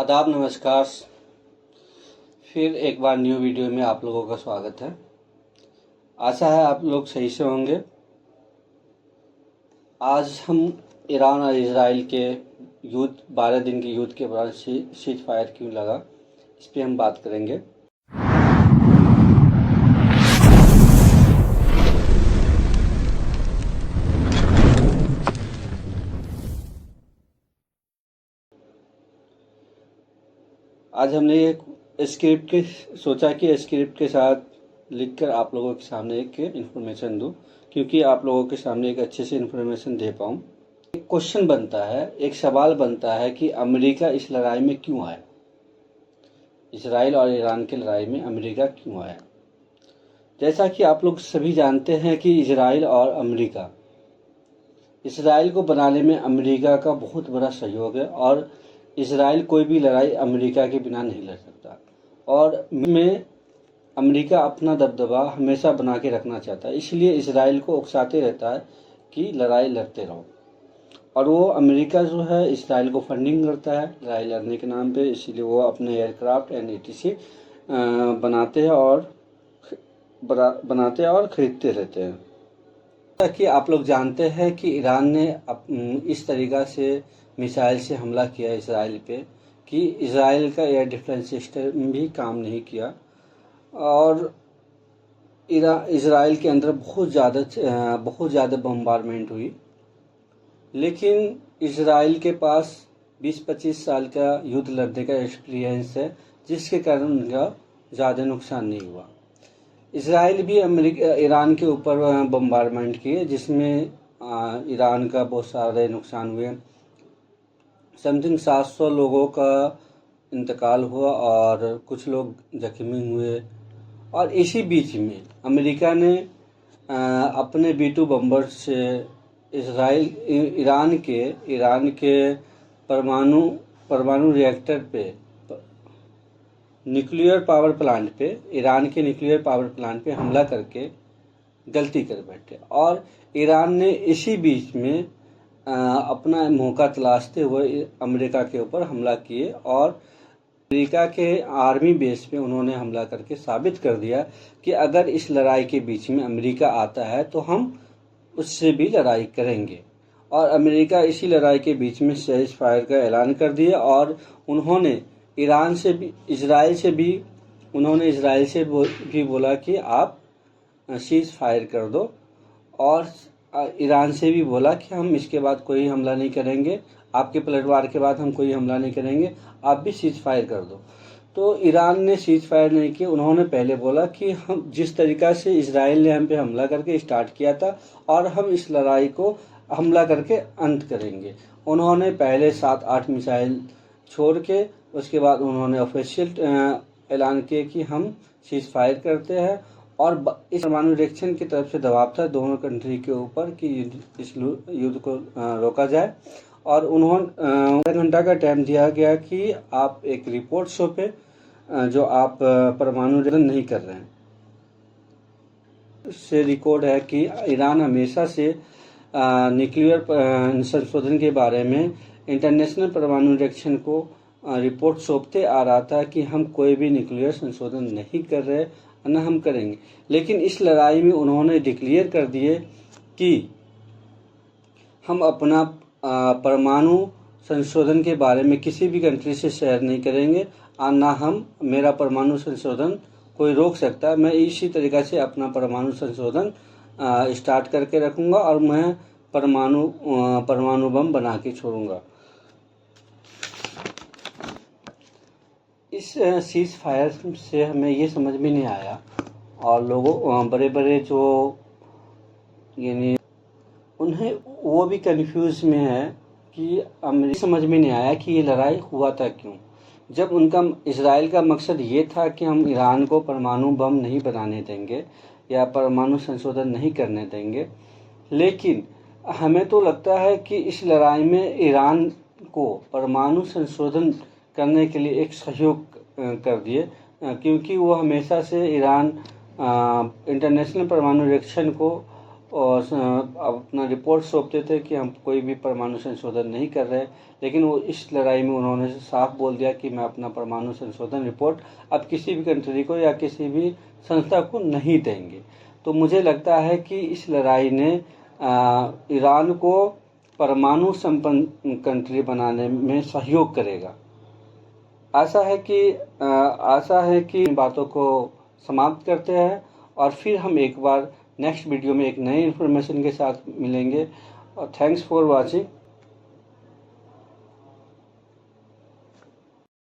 आदाब, नमस्कार। फिर एक बार न्यू वीडियो में आप लोगों का स्वागत है। आशा है आप लोग सही से होंगे। आज हम ईरान और इजराइल के युद्ध 12 दिन के युद्ध के दौरान सीज फायर क्यों लगा, इस पर हम बात करेंगे। आज हमने एक स्क्रिप्ट के सोचा कि स्क्रिप्ट के साथ लिखकर आप लोगों के सामने एक इन्फॉर्मेशन दूं, क्योंकि आप लोगों के सामने एक अच्छे से इन्फॉर्मेशन दे पाऊँ। एक क्वेश्चन बनता है, एक सवाल बनता है कि अमेरिका इस लड़ाई में क्यों आया, इसराइल और ईरान की लड़ाई में अमेरिका क्यों आया। जैसा कि आप लोग सभी जानते हैं कि इसराइल को बनाने में अमेरिका का बहुत बड़ा सहयोग है और इसराइल कोई भी लड़ाई अमेरिका के बिना नहीं लड़ सकता। और में अमेरिका अपना दबदबा हमेशा बना के रखना चाहता है, इसलिए इसराइल को उकसाते रहता है कि लड़ाई लड़ते रहो। और वो अमेरिका जो है इसराइल को फंडिंग करता है लड़ाई लड़ने के नाम पे, इसीलिए वो अपने एयरक्राफ्ट एंड ETC बनाते और खरीदते रहते हैं। जैसा कि आप लोग जानते हैं कि ईरान ने इस तरीक़ा से मिसाइल से हमला किया इसराइल पे कि इसराइल का एयर डिफेंस सिस्टम भी काम नहीं किया और इसराइल के अंदर बहुत ज़्यादा बम्बारमेंट हुई। लेकिन इसराइल के पास 20-25 साल का युद्ध लड़ने का एक्सपीरियंस है, जिसके कारण उनका ज़्यादा नुकसान नहीं हुआ। इसराइल भी ईरान के ऊपर बम्बारमेंट किए, जिसमें ईरान का बहुत सारे नुकसान हुए। समथिंग 700 लोगों का इंतकाल हुआ और कुछ लोग जख्मी हुए। और इसी बीच में अमेरिका ने अपने B-2 बम्बर से ईरान के परमाणु रिएक्टर पे ईरान के न्यूक्लियर पावर प्लांट पे हमला करके गलती कर बैठे। और ईरान ने इसी बीच में अपना मौका तलाशते हुए अमेरिका के ऊपर हमला किए और अमेरिका के आर्मी बेस पे उन्होंने हमला करके साबित कर दिया कि अगर इस लड़ाई के बीच में अमेरिका आता है तो हम उससे भी लड़ाई करेंगे। और अमेरिका इसी लड़ाई के बीच में सीज फायर का ऐलान कर दिया और उन्होंने इसराइल से भी बोला कि आप सीज फायर कर दो, और ईरान से भी बोला कि हम इसके बाद कोई हमला नहीं करेंगे, आपके पलटवार के बाद हम कोई हमला नहीं करेंगे, आप भी सीज फायर कर दो। तो ईरान ने सीज फायर नहीं किया। उन्होंने पहले बोला कि हम जिस तरीक़ा से इसराइल ने हम पे हमला करके स्टार्ट किया था और हम इस लड़ाई को हमला करके अंत करेंगे। उन्होंने पहले 7-8 मिसाइल छोड़ के उसके बाद उन्होंने ऑफिशियल ऐलान किया कि हम सीज फायर करते हैं। और इस परमाणु रिएक्शन की तरफ से दबाव था दोनों कंट्री के ऊपर कि इस युद्ध को रोका जाए। और उन्होंने 1 घंटा का टाइम दिया गया कि आप एक रिपोर्ट शो पे जो आप परमाणु रिएक्शन नहीं कर रहे हैं। से रिकॉर्ड है कि ईरान हमेशा से न्यूक्लियर संशोधन के बारे में इंटरनेशनल परमाणु रिएक्शन को रिपोर्ट सौंपते आ रहा था कि हम कोई भी न्यूक्लियर संशोधन नहीं कर रहे, न हम करेंगे। लेकिन इस लड़ाई में उन्होंने डिक्लेयर कर दिए कि हम अपना परमाणु संशोधन के बारे में किसी भी कंट्री से शेयर नहीं करेंगे और ना मेरा परमाणु संशोधन कोई रोक सकता है। मैं इसी तरीक़ा से अपना परमाणु संशोधन स्टार्ट करके रखूँगा और मैं परमाणु बम बना के छोड़ूंगा। इस सीज फायर से हमें ये समझ में नहीं आया और लोगों बड़े जो यानी उन्हें वो भी कंफ्यूज में है कि हमें समझ में नहीं आया कि ये लड़ाई हुआ था क्यों, जब उनका इसराइल का मकसद ये था कि हम ईरान को परमाणु बम नहीं बनाने देंगे या परमाणु संशोधन नहीं करने देंगे। लेकिन हमें तो लगता है कि इस लड़ाई में ईरान को परमाणु संशोधन करने के लिए एक सहयोग कर दिए, क्योंकि वो हमेशा से ईरान इंटरनेशनल परमाणु रिएक्शन को और अपना रिपोर्ट सौंपते थे कि हम कोई भी परमाणु संशोधन नहीं कर रहे, लेकिन वो इस लड़ाई में उन्होंने साफ बोल दिया कि मैं अपना परमाणु संशोधन रिपोर्ट अब किसी भी कंट्री को या किसी भी संस्था को नहीं देंगे। तो मुझे लगता है कि इस लड़ाई ने ईरान को परमाणु संपन्न कंट्री बनाने में सहयोग करेगा। आशा है कि इन बातों को समाप्त करते हैं और फिर हम एक बार नेक्स्ट वीडियो में एक नई इन्फॉर्मेशन के साथ मिलेंगे। और थैंक्स फॉर वॉचिंग।